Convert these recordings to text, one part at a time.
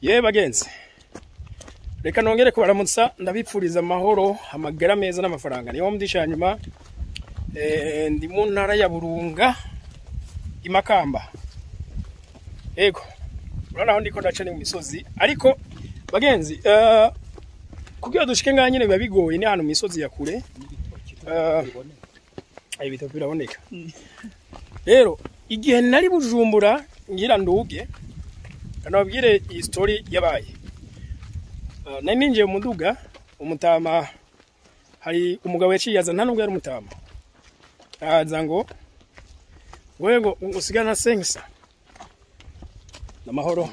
Ye bagenzi, reka nongere kubaramutsa ndabipfuriza amahoro amagara meza n'amafaranga. Niyo mudisha nyuma ndi mu ntara ya Burunga Imakamba. Ego uranaho ndiko ndaca ni mu misozi ariko bagenzi kugira dushike nganyine biba bigoye ni hano mu misozi ya kure. Ibito biraboneka. Rero igihe nari Bujumbura ngira nduge kanabwire history yabaye. Nari ninjiye mu nduga umutama hari umugabo yaciyaza nta nubwo yari umutama. Aza ngo wego usigana sengisa namahoro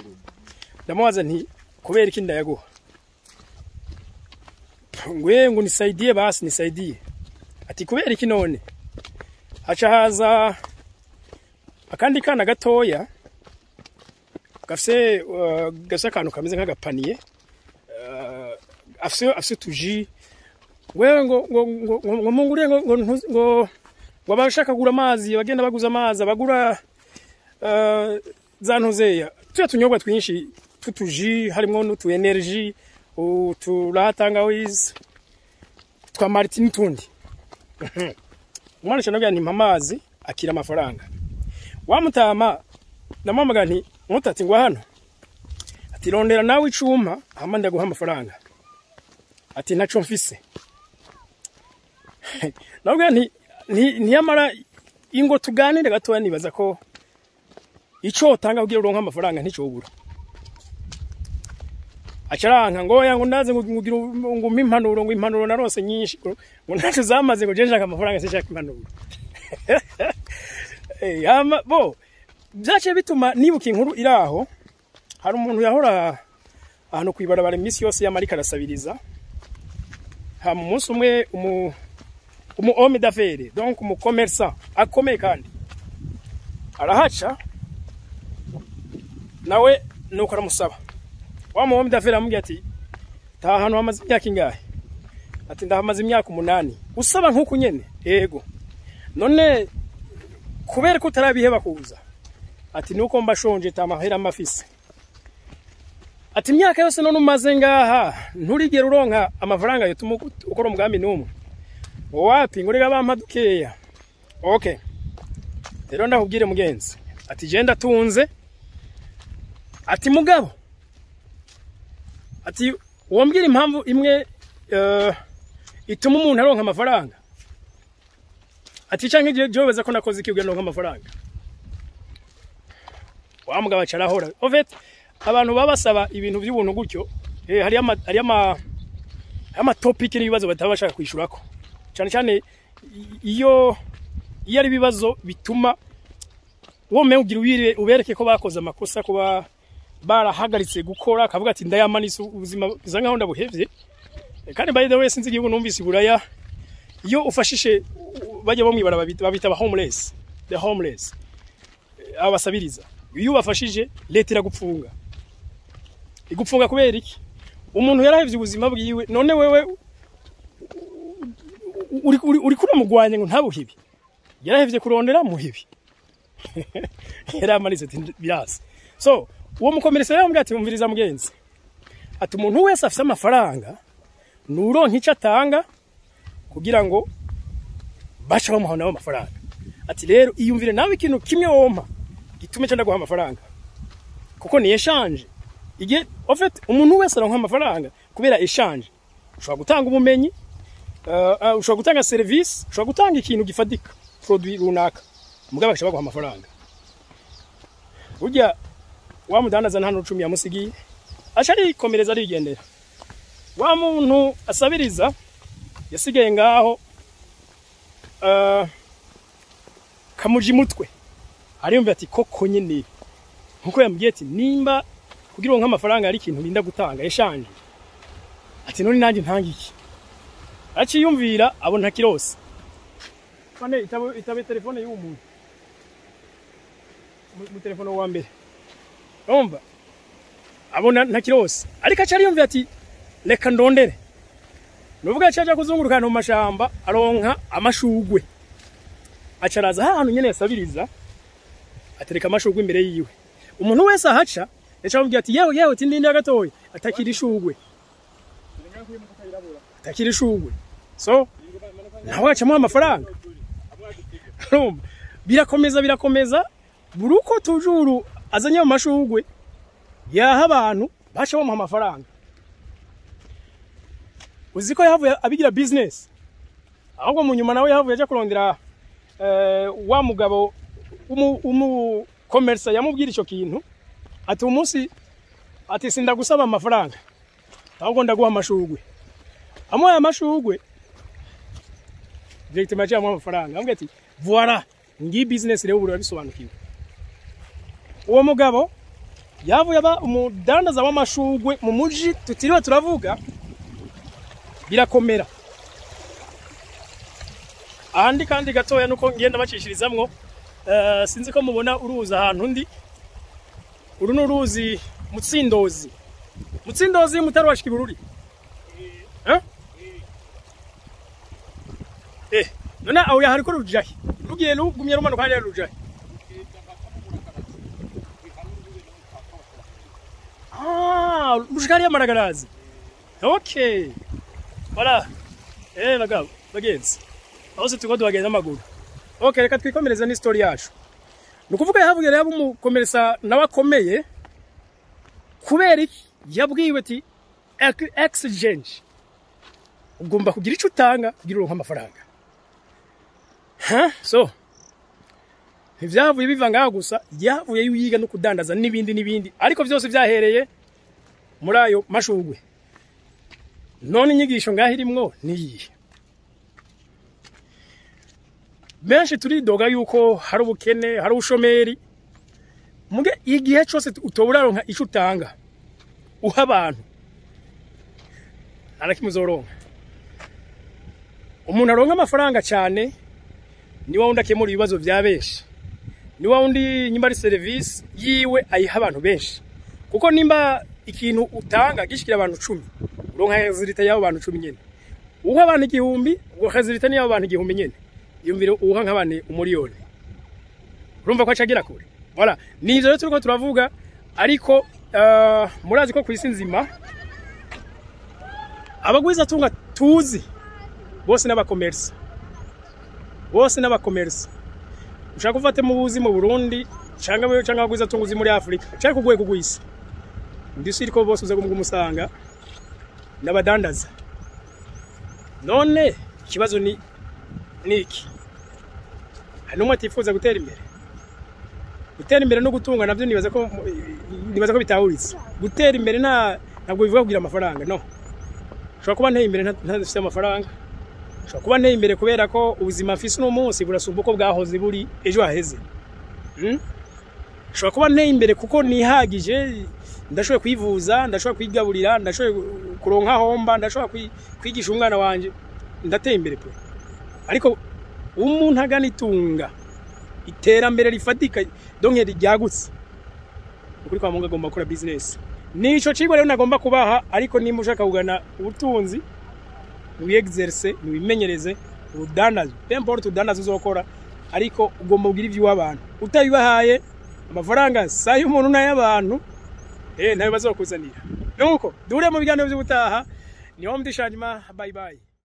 ndamubaza nti kubera iki ndayaguha ngo nisaidie basi nisaidie ati kubera iki none aca haza akandi kana gatoya gafise akantu kameze nk'agapaniye afise tuji wewe ngo mungure ngo wabashaka kugura amazi bagenda baguza amazi bagura zantuzeya tunyobwa twinshi tutuji harimo n'utu energy uturatanga wiz twa Martin tundi umwana cyane bya amazi akira amafaranga wamutama namamaga nti mutati ngo hano ati rondera nawe icuma hama ndaguha amafaranga ati ntaco mfise nabwo ntiyamara ingo tuganire gatoya nibaza ko ico tanga kugira uronka amafaranga ntico ubura acaranka ngo yango ndaze ngo impanuro ngo impanuro narose nyinshi ngo ntaco zamaze ngo jeje amafaranga sishaka impanuro yama bo byace bituma nibuka inkuru iraho hari umuntu yahora ahantu kwibarabara imisi yose y'amarika arasabiriza ha mu munsi umwe umu homme d'affaires donc umu commerçant akomeye kandi arahaca nawe nuko aramusaba wa mu homme d'affaires amubwira ati ta hano hamaze imyaka ingahe ati ndahamaze imyaka 8 usaba nkuko nyene yego none kubera ko utarabiheba kuza ati nuko mbashonje tamahera mafise ati imyaka yose none umaze ngaha nturigera uronka amafaranga yo ukora umugambi numwe wapi ngo rega bampadukeya okay rero ndakubwire mugenzi ati je ndatunze ati mugabo ati wombwira impamvu imwe ituma umuntu aronka amafaranga ati canke je jobeza ko nakoze ikibwe no nk'amafaranga wa mugabo acarahora en abantu babasaba ibintu by'ubuntu gutyo hari ama topic n'ibibazo batabashaka kwishurako cyane cyane iyo ari bibazo bituma wome ugira ubereke ko bakoze amakosa kuba barahagaritse gukora akavuga ati ndayamanise ubuzima bizanga aho ndabuhevye kandi by the way sinzi igihugu numvise buraya iyo ufashishe bajya bomwibara babita ba homeless the homeless abasabiriza iyo bafashije leta iragupfunga igupfunga kubera iki umuntu yarahevye ubuzima bwiwe none wewe uri kuri mugwanye ngo ntabuhibi yarahevye kurondera muhibi yaramanitse birasa so uwo mukomerese yambwiye ati umviriza mugenzi ati umuntu wese afite amafaranga nuronka icyo atanga kugira ngo bacha bamuhana amafaranga ati rero iyumvire nawe ikintu kimwe wompa gitume cyenda guha amafaranga kuko ni exchange ige en fait umuntu wese aronka amafaranga kubera exchange ushobora gutanga ubumenyi ushobora gutanga service ushobora gutanga ikintu gifadika produit runaka mugaba bashaka guha amafaranga ujya wa mudandaza hano 10 yamusigiye ashari komereza arigendera wa muntu asabiriza yasigaye ngaho kamuji mutwe ariyumva ati koko nyine nkuko yambwiye ati nimba kugira ngo amafaranga ari ikintu linda gutanga eshanje ati none nanjye ntangiki aciyumvira abona kirose fane itabe telefone y'umuntu mu telefone wa mbere umva abona ntakirose ariko acariyumvira ati reka ndondere nuvuga cyaje kuzunguruka mu mashamba aronka amashugwe acaraza ahantu nyene yasabiriza atereka amashugwe imbere yiwe umuntu wese ahaca echa bamubwira ati yewe tindindi gatoya atakira ishugwe so nawe acamo amafaranga birakomeza buruko tujuru azanye mu mashugwe yaha abantu bacha bamuha amafaranga uziko yavuye abigira business ahubwo mu nyuma nawe yavuye aje kurondera wa mugabo umu commerce yamubwira ico kintu ati umunsi ati sinda gusaba amafaranga ahubwo ndaguha amashugwe amoya amashugwe direct macha mu amafaranga ambwe ati voilà ngi business rero buri bisobanukiwe uwo mugabo yavuye aba umudandaza w'amashugwe mu muji tutiriwe turavuga birakomera ahandi kandi gatoya nuko ngenda bacishirizamwo sinzi ko mubona uruza ahantu ndi uru nuruzi mutsindozi mutarwashika ibururi none aho yahari ko rujahi rugiye rugumye rumanuka hariya rujahi rushikari y'amaragarazi okay voilà bagabo bagenzi aho se tuko duhagenda amaguru okay reka twikomereza ni story yacu nukuvuga yahavuye rero umukomeresa nabakomeye kubera yabwiwe ati exchange ugomba kugira ico utanga kugira uronka amafaranga so ivyavuye biva ngaho gusa yavuye yiga no kudandaza nibindi ariko byose byahereye muri ayo mashugwe none inyigisho ngaho irimwo niyihe benshi turidoga yuko hari ubukene hari ubushomeri muge igihe cyose utoburaronka ico utanga uha abantu arakimuzoronka umuntu aronka amafaranga cyane ni wa undakemura ibibazo bya benshi ni wa undi nyimba ari service yiwe ayiha abantu benshi kuko nimba ikintu utanga gishikira abantu 10 uronka rezilita yabo abantu 10 nyene uha abantu 1000 uha rezilita ni yabo abantu 1000 nyene yumvire uha nk'abane umuriyoni urumva ko acagira kure voilà ni ivyo turiko turavuga ariko murazi ko kwisi nzima abagwiza tunga tuzi bose n'abakomerce ushaka kuvate mu buzi mu Burundi cyangwa abagwiza tunguzi muri Afrika cyari kugwe kugwisa ndisi iriko bose uza kumusanga n'abadandaza none ikibazo ni niki hano atifuza gutera imbere no gutunga navyo nibaza ko bitahuritse gutera imbere ntabwo bivuga kugira amafaranga no shobora kuba nteye imbere ntafite amafaranga shobora kuba nteye imbere kubera ko ubuzima mfise no munsi burasumba uko bwahoze buri ejo haheze shobora kuba nteye imbere kuko nihagije ndashoboye kwivuza ndashoboye kwigaburira ndashoboye kuronka homba ndashoboye kwigisha umwana wanje ndateye imbere pe ariko umuntu agana itunga iterambere rifatika donke ryagutse ukuri kwa Mungu agomba gukora business nico cigwa rero nagomba kubaha ariko nimba ushaka kugana ubutunzi wiexerce niwimenyereze udandaza n'importe udandaza uzokora ariko ugomba kugira ivyo abantu utabibahaye amafaranga sayo umuntu n'ayabantu ntayo bazokuzanira nuko dure mu biganiro by'ubutaha niho mdishanyima bye bye.